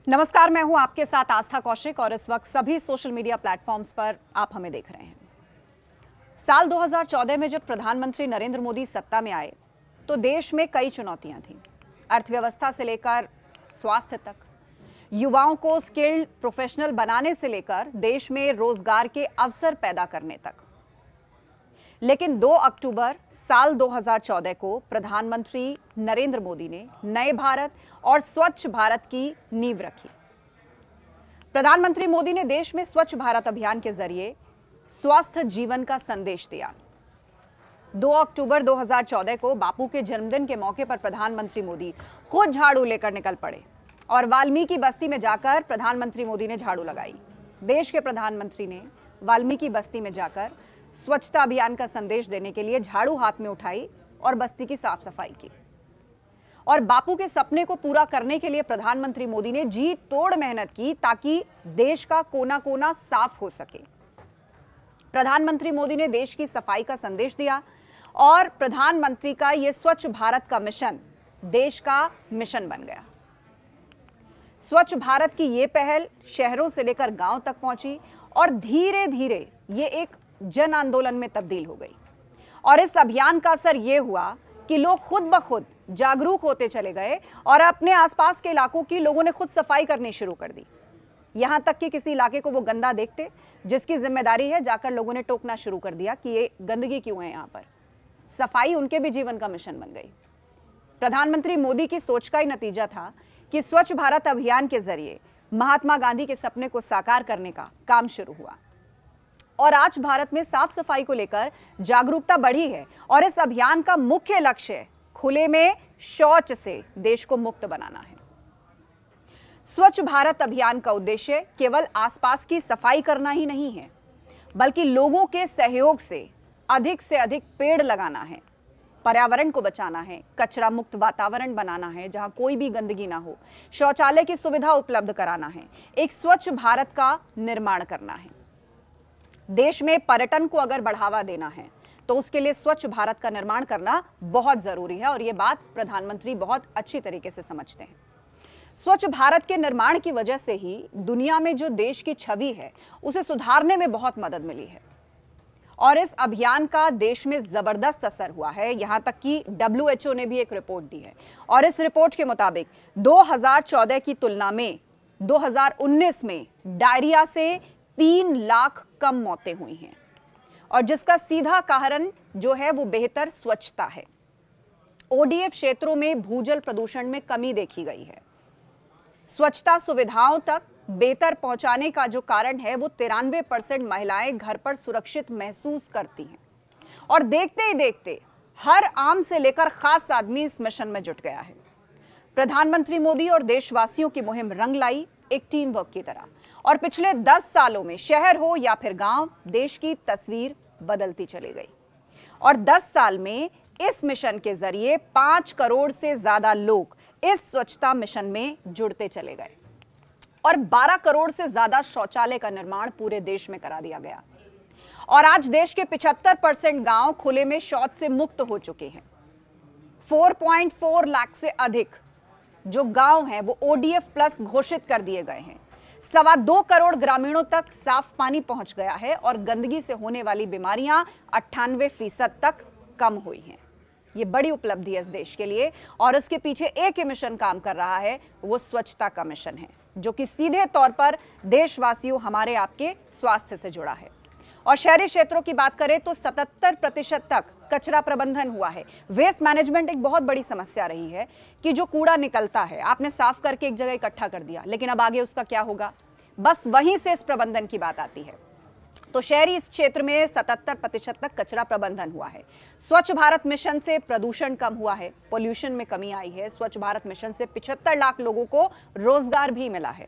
नमस्कार, मैं हूं आपके साथ आस्था कौशिक और इस वक्त सभी सोशल मीडिया प्लेटफॉर्म्स पर आप हमें देख रहे हैं। साल 2014 में जब प्रधानमंत्री नरेंद्र मोदी सत्ता में आए तो देश में कई चुनौतियां थीं। अर्थव्यवस्था से लेकर स्वास्थ्य तक, युवाओं को स्किल्ड प्रोफेशनल बनाने से लेकर देश में रोजगार के अवसर पैदा करने तक। लेकिन 2 अक्टूबर साल 2014 को प्रधानमंत्री नरेंद्र मोदी ने नए भारत और स्वच्छ भारत की नींव रखी। प्रधानमंत्री मोदी ने देश में स्वच्छ भारत अभियान के जरिए स्वस्थ जीवन का संदेश दिया। 2 अक्टूबर 2014 को बापू के जन्मदिन के मौके पर प्रधानमंत्री मोदी खुद झाड़ू लेकर निकल पड़े और वाल्मीकि बस्ती में जाकर प्रधानमंत्री मोदी ने झाड़ू लगाई। देश के प्रधानमंत्री ने वाल्मीकि बस्ती में जाकर स्वच्छता अभियान का संदेश देने के लिए झाड़ू हाथ में उठाई और बस्ती की साफ सफाई की। और बापू के सपने को पूरा करने के लिए प्रधानमंत्री मोदी ने जी तोड़ मेहनत की ताकि देश का कोना कोना साफ हो सके। प्रधानमंत्री मोदी ने देश की सफाई का संदेश दिया और प्रधानमंत्री का यह स्वच्छ भारत का मिशन देश का मिशन बन गया। स्वच्छ भारत की यह पहल शहरों से लेकर गांव तक पहुंची और धीरे धीरे ये एक जन आंदोलन में तब्दील हो गई। और इस अभियान का असर यह हुआ कि लोग खुद ब खुद जागरूक होते चले गए और अपने आसपास के इलाकों की लोगों ने खुद सफाई करनी शुरू कर दी। यहां तक कि किसी इलाके को वो गंदा देखते जिसकी जिम्मेदारी है, जाकर लोगों ने टोकना शुरू कर दिया कि ये गंदगी क्यों है। यहां पर सफाई उनके भी जीवन का मिशन बन गई। प्रधानमंत्री मोदी की सोच का ही नतीजा था कि स्वच्छ भारत अभियान के जरिए महात्मा गांधी के सपने को साकार करने का काम शुरू हुआ। और आज भारत में साफ सफाई को लेकर जागरूकता बढ़ी है और इस अभियान का मुख्य लक्ष्य खुले में शौच से देश को मुक्त बनाना है। स्वच्छ भारत अभियान का उद्देश्य केवल आसपास की सफाई करना ही नहीं है, बल्कि लोगों के सहयोग से अधिक पेड़ लगाना है, पर्यावरण को बचाना है, कचरा मुक्त वातावरण बनाना है जहां कोई भी गंदगी ना हो, शौचालय की सुविधा उपलब्ध कराना है, एक स्वच्छ भारत का निर्माण करना है। देश में पर्यटन को अगर बढ़ावा देना है तो उसके लिए स्वच्छ भारत का निर्माण करना बहुत जरूरी है और यह बात प्रधानमंत्री बहुत अच्छी तरीके से समझते हैं। स्वच्छ भारत के निर्माण की वजह से ही दुनिया में जो देश की छवि है उसे सुधारने में बहुत मदद मिली है और इस अभियान का देश में जबरदस्त असर हुआ है। यहां तक कि WHO ने भी एक रिपोर्ट दी है और इस रिपोर्ट के मुताबिक 2014 की तुलना में 2019 में डायरिया से 3 लाख कम मौतें हुई हैं और जिसका सीधा कारण जो है वो बेहतर स्वच्छता है। ODF क्षेत्रों में भूजल प्रदूषण में कमी देखी गई है। स्वच्छता सुविधाओं तक बेहतर पहुंचाने का जो कारण है वो 93% महिलाएं घर पर सुरक्षित महसूस करती हैं और देखते ही देखते हर आम से लेकर खास आदमी इस मिशन में जुट गया है। प्रधानमंत्री मोदी और देशवासियों की मुहिम रंग लाई एक टीम वर्क की तरह और पिछले 10 सालों में शहर हो या फिर गांव, देश की तस्वीर बदलती चली गई और 10 साल में इस मिशन के जरिए 5 करोड़ से ज्यादा लोग इस स्वच्छता मिशन में जुड़ते चले गए और 12 करोड़ से ज्यादा शौचालय का निर्माण पूरे देश में करा दिया गया और आज देश के 75% गांव खुले में शौच से मुक्त हो चुके हैं। 4.4 लाख से अधिक जो गांव हैं वो ODF प्लस घोषित कर दिए गए हैं। 2.25 करोड़ ग्रामीणों तक साफ पानी पहुंच गया है और गंदगी से होने वाली बीमारियां 98% तक कम हुई हैं। ये बड़ी उपलब्धि है इस देश के लिए और इसके पीछे एक ही मिशन काम कर रहा है, वो स्वच्छता का मिशन है जो कि सीधे तौर पर देशवासियों हमारे आपके स्वास्थ्य से जुड़ा है। और शहरी क्षेत्रों की बात करें तो 77% तक कचरा प्रबंधन हुआ है। वेस्ट मैनेजमेंट एक बहुत बड़ी समस्या रही है कि जो कूड़ा निकलता है आपने साफ करके एक जगह इकट्ठा कर दिया, लेकिन अब आगे उसका क्या होगा, बस वहीं से इस प्रबंधन की बात आती है। तो शहरी इस क्षेत्र में 77% तक कचरा प्रबंधन हुआ है। स्वच्छ भारत मिशन से प्रदूषण कम हुआ है, पोल्यूशन में कमी आई है। स्वच्छ भारत मिशन से 75 लाख लोगों को रोजगार भी मिला है।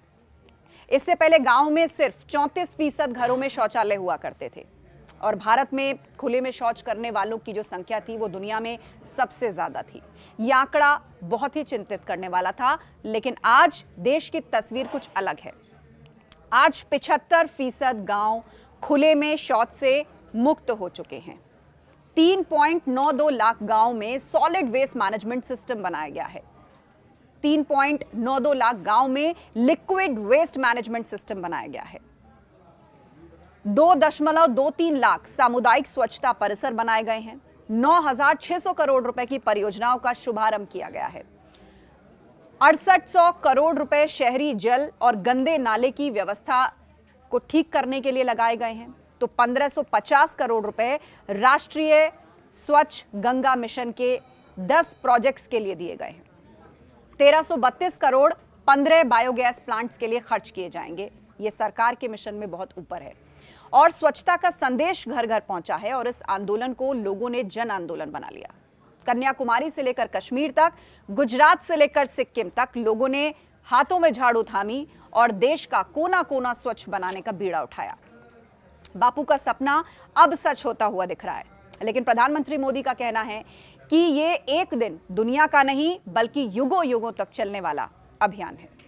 इससे पहले गांव में सिर्फ 34% घरों में शौचालय हुआ करते थे और भारत में खुले में शौच करने वालों की जो संख्या थी वो दुनिया में सबसे ज्यादा थी। यह आंकड़ा बहुत ही चिंतित करने वाला था, लेकिन आज देश की तस्वीर कुछ अलग है। आज 75% गांव खुले में शौच से मुक्त हो चुके हैं। 3.92 लाख गांव में सॉलिड वेस्ट मैनेजमेंट सिस्टम बनाया गया है। 3.92 लाख गांव में लिक्विड वेस्ट मैनेजमेंट सिस्टम बनाया गया है। 2.23 लाख सामुदायिक स्वच्छता परिसर बनाए गए हैं। 9,600 करोड़ रुपए की परियोजनाओं का शुभारंभ किया गया है। 6800 करोड़ रुपए शहरी जल और गंदे नाले की व्यवस्था को ठीक करने के लिए लगाए गए हैं। तो 1550 करोड़ रुपए राष्ट्रीय स्वच्छ गंगा मिशन के 10 प्रोजेक्ट्स के लिए दिए गए हैं। 1332 करोड़ 15 बायोगैस प्लांट्स के लिए खर्च किए जाएंगे। ये सरकार के मिशन में बहुत ऊपर है। और स्वच्छता का संदेश घर घर पहुंचा है और इस आंदोलन को लोगों ने जन आंदोलन बना लिया। कन्याकुमारी से लेकर कश्मीर तक, गुजरात से लेकर सिक्किम तक लोगों ने हाथों में झाड़ू थामी और देश का कोना कोना स्वच्छ बनाने का बीड़ा उठाया। बापू का सपना अब सच होता हुआ दिख रहा है। लेकिन प्रधानमंत्री मोदी का कहना है कि ये एक दिन दुनिया का नहीं बल्कि युगों युगों तक चलने वाला अभियान है।